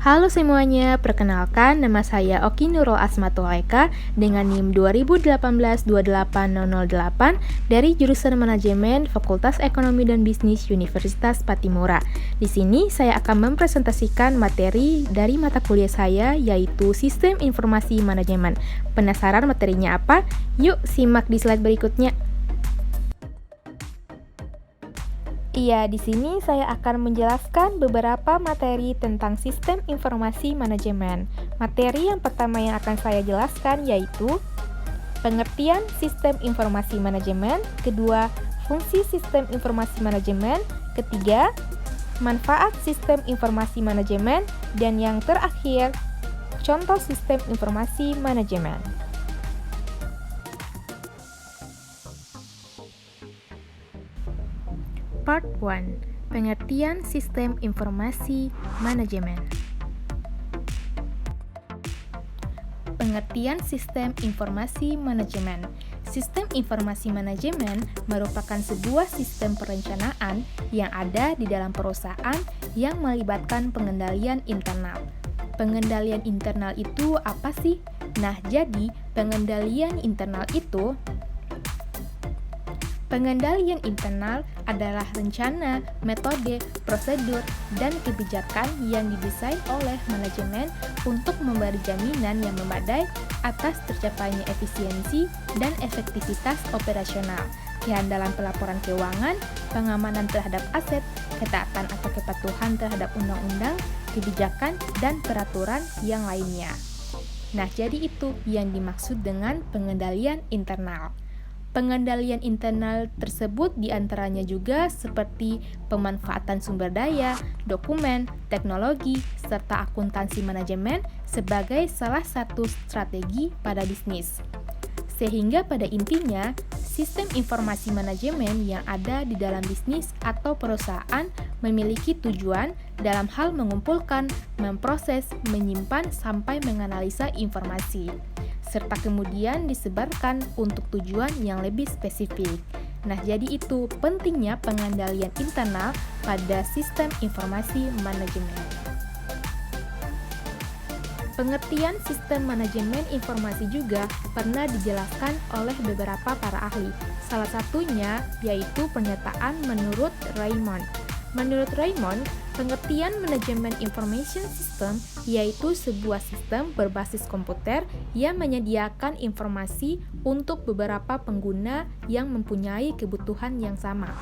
Halo semuanya, perkenalkan nama saya Oki Nurul Asmatul Eka dengan NIM 2018-28008 dari jurusan Manajemen Fakultas Ekonomi dan Bisnis Universitas Patimura. Di sini saya akan mempresentasikan materi dari mata kuliah saya yaitu Sistem Informasi Manajemen. Penasaran materinya apa? Yuk simak di slide berikutnya. Iya, di sini saya akan menjelaskan beberapa materi tentang sistem informasi manajemen. Materi yang pertama yang akan saya jelaskan yaitu pengertian sistem informasi manajemen, kedua, fungsi sistem informasi manajemen, ketiga, manfaat sistem informasi manajemen, dan yang terakhir, contoh sistem informasi manajemen. Part 1. Pengertian Sistem Informasi Manajemen. Pengertian Sistem Informasi Manajemen. Sistem informasi manajemen merupakan sebuah sistem perencanaan yang ada di dalam perusahaan yang melibatkan pengendalian internal. Pengendalian internal itu apa sih? Nah, jadi pengendalian internal adalah rencana, metode, prosedur, dan kebijakan yang didesain oleh manajemen untuk memberi jaminan yang memadai atas tercapainya efisiensi dan efektivitas operasional, kehandalan pelaporan keuangan, pengamanan terhadap aset, ketaatan atau kepatuhan terhadap undang-undang, kebijakan, dan peraturan yang lainnya. Nah, jadi itu yang dimaksud dengan pengendalian internal. Pengendalian internal tersebut diantaranya juga seperti pemanfaatan sumber daya, dokumen, teknologi, serta akuntansi manajemen sebagai salah satu strategi pada bisnis. Sehingga pada intinya, sistem informasi manajemen yang ada di dalam bisnis atau perusahaan memiliki tujuan dalam hal mengumpulkan, memproses, menyimpan, sampai menganalisa informasi, serta kemudian disebarkan untuk tujuan yang lebih spesifik. Nah, jadi itu pentingnya pengendalian internal pada sistem informasi manajemen. Pengertian sistem manajemen informasi juga pernah dijelaskan oleh beberapa para ahli. Salah satunya yaitu pernyataan menurut Raymond. Menurut Raymond, pengertian manajemen information system yaitu sebuah sistem berbasis komputer yang menyediakan informasi untuk beberapa pengguna yang mempunyai kebutuhan yang sama.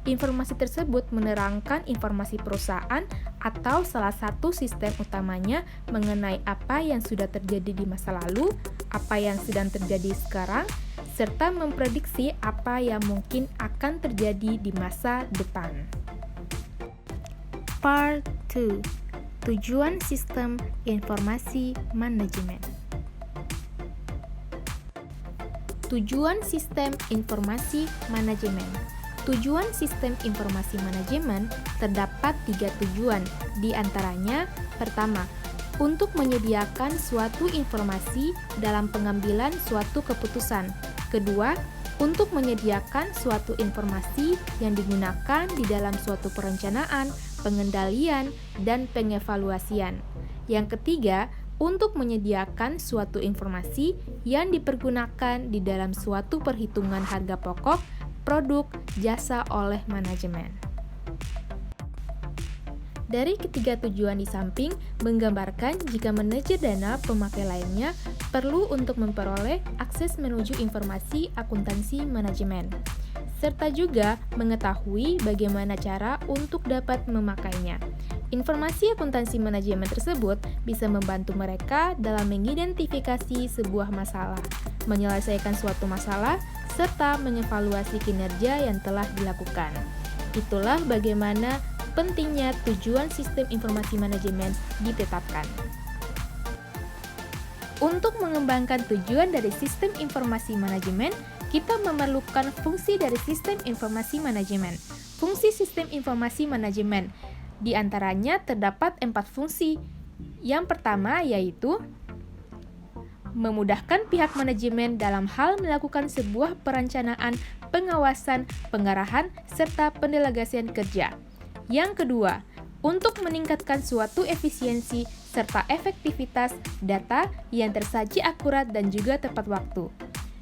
Informasi tersebut menerangkan informasi perusahaan atau salah satu sistem utamanya mengenai apa yang sudah terjadi di masa lalu, apa yang sedang terjadi sekarang, serta memprediksi apa yang mungkin akan terjadi di masa depan. Part 2. Tujuan Sistem Informasi Manajemen. Tujuan Sistem Informasi Manajemen. Tujuan sistem informasi manajemen terdapat 3 tujuan, di antaranya pertama, untuk menyediakan suatu informasi dalam pengambilan suatu keputusan. Kedua, untuk menyediakan suatu informasi yang digunakan di dalam suatu perencanaan, pengendalian, dan pengevaluasian. Yang ketiga, untuk menyediakan suatu informasi yang dipergunakan di dalam suatu perhitungan harga pokok, produk, jasa oleh manajemen. Dari ketiga tujuan di samping menggambarkan jika manajer dana pemakai lainnya perlu untuk memperoleh akses menuju informasi akuntansi manajemen, serta juga mengetahui bagaimana cara untuk dapat memakainya. Informasi akuntansi manajemen tersebut bisa membantu mereka dalam mengidentifikasi sebuah masalah, menyelesaikan suatu masalah, serta mengevaluasi kinerja yang telah dilakukan. Itulah bagaimana pentingnya tujuan sistem informasi manajemen ditetapkan. Untuk mengembangkan tujuan dari sistem informasi manajemen, kita memerlukan fungsi dari sistem informasi manajemen. Fungsi sistem informasi manajemen, di antaranya terdapat 4 fungsi. Yang pertama yaitu memudahkan pihak manajemen dalam hal melakukan sebuah perencanaan, pengawasan, pengarahan, serta pendelegasian kerja. Yang kedua, untuk meningkatkan suatu efisiensi serta efektivitas data yang tersaji akurat dan juga tepat waktu.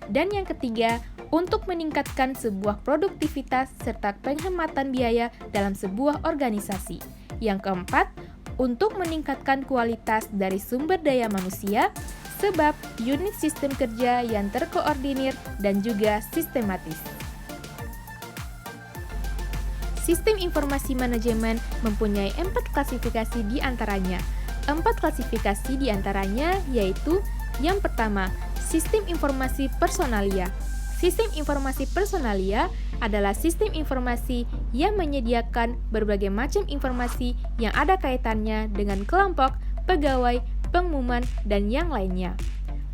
Dan yang ketiga, untuk meningkatkan sebuah produktivitas serta penghematan biaya dalam sebuah organisasi. Yang keempat, untuk meningkatkan kualitas dari sumber daya manusia, sebab unit sistem kerja yang terkoordinir dan juga sistematis. Sistem informasi manajemen mempunyai 4 klasifikasi di antaranya. 4 klasifikasi di antaranya yaitu yang pertama, sistem informasi personalia. Sistem informasi personalia adalah sistem informasi yang menyediakan berbagai macam informasi yang ada kaitannya dengan kelompok, pegawai, pengumuman, dan yang lainnya.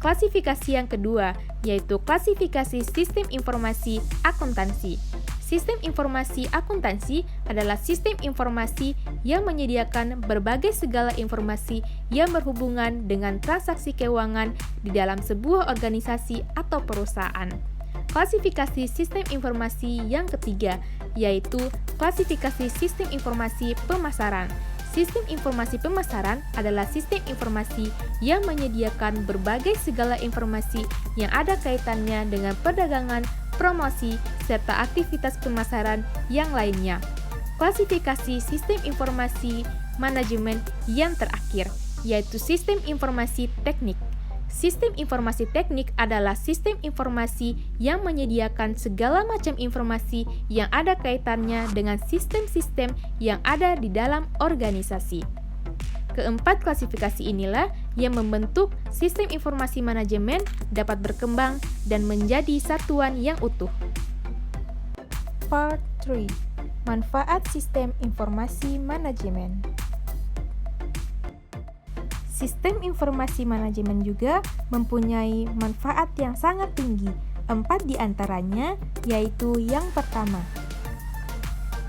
Klasifikasi yang kedua yaitu klasifikasi sistem informasi akuntansi. Sistem informasi akuntansi adalah sistem informasi yang menyediakan berbagai segala informasi yang berhubungan dengan transaksi keuangan di dalam sebuah organisasi atau perusahaan. Klasifikasi sistem informasi yang ketiga yaitu klasifikasi sistem informasi pemasaran. Sistem informasi pemasaran adalah sistem informasi yang menyediakan berbagai segala informasi yang ada kaitannya dengan perdagangan, promosi, serta aktivitas pemasaran yang lainnya. Klasifikasi sistem informasi manajemen yang terakhir, yaitu sistem informasi teknik. Sistem informasi teknik adalah sistem informasi yang menyediakan segala macam informasi yang ada kaitannya dengan sistem-sistem yang ada di dalam organisasi. Keempat klasifikasi inilah yang membentuk sistem informasi manajemen dapat berkembang dan menjadi satuan yang utuh. Part 3. Manfaat sistem informasi manajemen. Sistem informasi manajemen juga mempunyai manfaat yang sangat tinggi. 4 di antaranya yaitu yang pertama,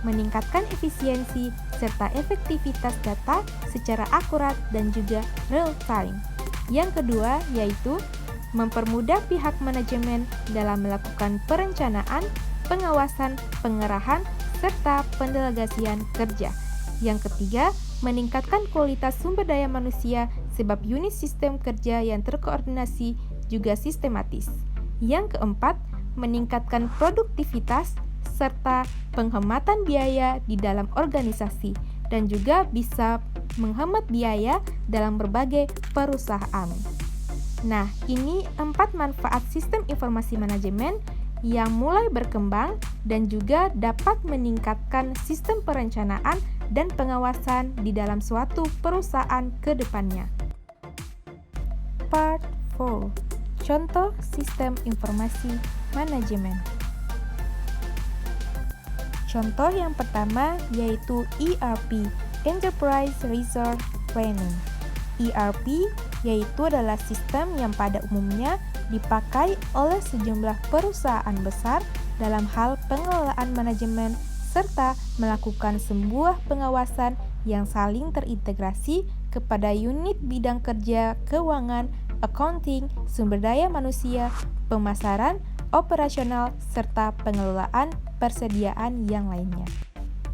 meningkatkan efisiensi serta efektivitas data secara akurat dan juga real time. Yang kedua yaitu mempermudah pihak manajemen dalam melakukan perencanaan, pengawasan, pengerahan, serta pendelegasian kerja. Yang ketiga, meningkatkan kualitas sumber daya manusia sebab unit sistem kerja yang terkoordinasi juga sistematis. Yang keempat, meningkatkan produktivitas serta penghematan biaya di dalam organisasi dan juga bisa menghemat biaya dalam berbagai perusahaan. Nah, ini 4 manfaat sistem informasi manajemen yang mulai berkembang dan juga dapat meningkatkan sistem perencanaan dan pengawasan di dalam suatu perusahaan ke depannya. Part 4. Contoh sistem informasi manajemen. Contoh yang pertama yaitu ERP, Enterprise Resource Planning. ERP yaitu adalah sistem yang pada umumnya dipakai oleh sejumlah perusahaan besar dalam hal pengelolaan manajemen serta melakukan sebuah pengawasan yang saling terintegrasi kepada unit bidang kerja, keuangan, accounting, sumber daya manusia, pemasaran, operasional, serta pengelolaan persediaan yang lainnya.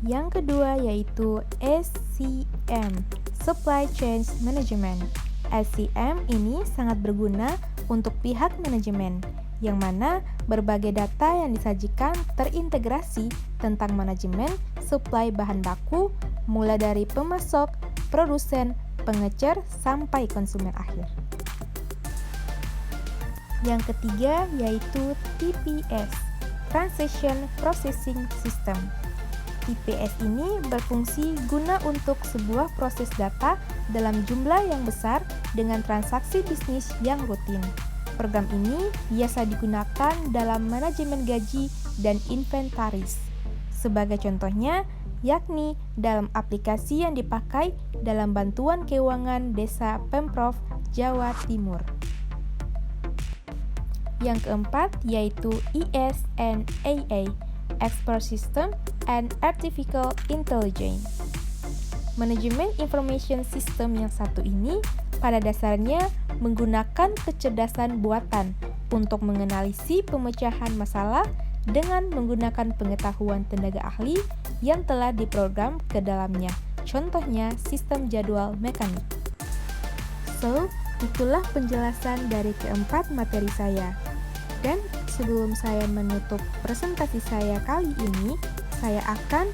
Yang kedua yaitu SCM, Supply Chain Management. SCM ini sangat berguna untuk pihak manajemen, yang mana berbagai data yang disajikan terintegrasi tentang manajemen suplai bahan baku, mulai dari pemasok, produsen, pengecer, sampai konsumen akhir. Yang ketiga yaitu TPS, Transaction Processing System. TPS ini berfungsi guna untuk sebuah proses data dalam jumlah yang besar dengan transaksi bisnis yang rutin. Program ini biasa digunakan dalam manajemen gaji dan inventaris. Sebagai contohnya, yakni dalam aplikasi yang dipakai dalam bantuan keuangan desa Pemprov Jawa Timur. Yang keempat yaitu ES&AA, Expert System and Artificial Intelligence. Manajemen Information System yang satu ini pada dasarnya menggunakan kecerdasan buatan untuk menganalisis pemecahan masalah dengan menggunakan pengetahuan tenaga ahli yang telah diprogram ke dalamnya. Contohnya sistem jadwal mekanik. So, itulah penjelasan dari keempat materi saya. Dan sebelum saya menutup presentasi saya kali ini, saya akan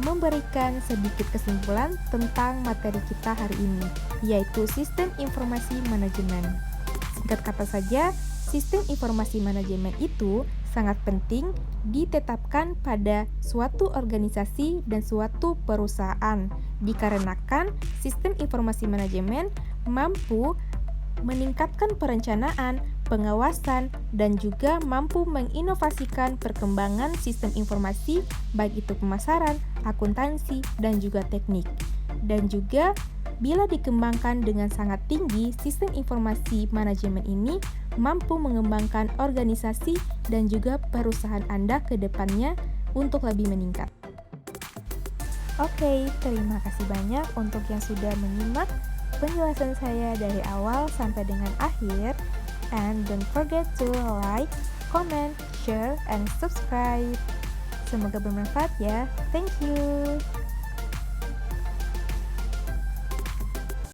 memberikan sedikit kesimpulan tentang materi kita hari ini, yaitu Sistem Informasi Manajemen. Singkat kata saja, Sistem Informasi Manajemen itu sangat penting ditetapkan pada suatu organisasi dan suatu perusahaan, dikarenakan Sistem Informasi Manajemen mampu meningkatkan perencanaan, pengawasan, dan juga mampu menginovasikan perkembangan sistem informasi, baik itu pemasaran, akuntansi, dan juga teknik. Dan juga, bila dikembangkan dengan sangat tinggi, sistem informasi manajemen ini mampu mengembangkan organisasi dan juga perusahaan Anda ke depannya untuk lebih meningkat. Oke, terima kasih banyak untuk yang sudah menyimak penjelasan saya dari awal sampai dengan akhir. And don't forget to like, comment, share, and subscribe. Semoga bermanfaat ya. Thank you.